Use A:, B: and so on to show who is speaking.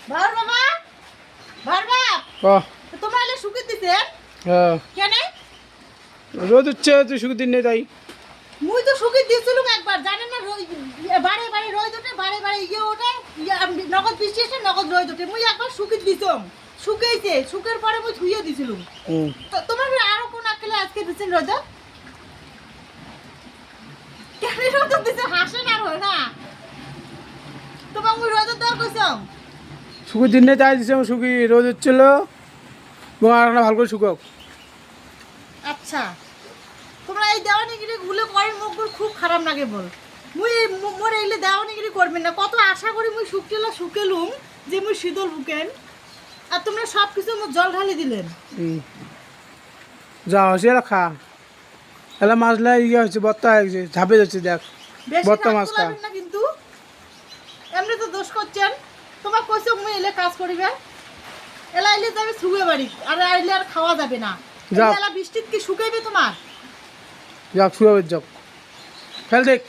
A: ভার বাবা ভার বাপ তোমার এলে শুকিয়ে দিতে কেন
B: রোদ হচ্ছে তুই শুকিয়ে দিন নেই তাই
A: মুই তো শুকিয়ে দিয়েছিলাম একবার জানেন না বারে বারে রোদ ওঠে বারে বারে ইয়ে ওঠে নগদ বৃষ্টি এসে নগদ রোদ ওঠে মুই একবার শুকিয়ে দিতাম শুকাইছে শুকের পরে মুই ধুইয়ে দিছিলাম তোমার আরো কোন আকেলে আজকে দিছেন রোদ কেন রোদ দিছে হাসেন আর হয় না তোমার মুই রোদ দেওয়া কইছাম
B: শুকিয়ে দিন নেই তাই দিছে শুকি রোদ হচ্ছিল এবং আর ভালো করে শুকাও
A: আচ্ছা তোমরা এই দেওয়ানিগিরি গুলো করেন মুখগুলো খুব খারাপ লাগে বল মুই মোর এইলে দেওয়ানিগিরি করবেন না কত আশা করি মুই শুকেলুম যে মুই শীতল বুকেন আর তোমরা সব কিছু মোর জল ঢালি দিলেন
B: যা হচ্ছে খা এলা মাছলা ইয়ে হচ্ছে বত্তা হয়েছে ঝাঁপে যাচ্ছে দেখ বত্তা মাছ খা
A: না কিন্তু এমনি তো দোষ করছেন তোমার কইছো মুই এলে কাজ করিবে এলা এলে যাবে শুয়ে বাড়ি আর আইলে আর খাওয়া যাবে না এলা বৃষ্টিত কি শুকাইবে তোমার
B: যাক শুয়ে যাক ফেল দেখ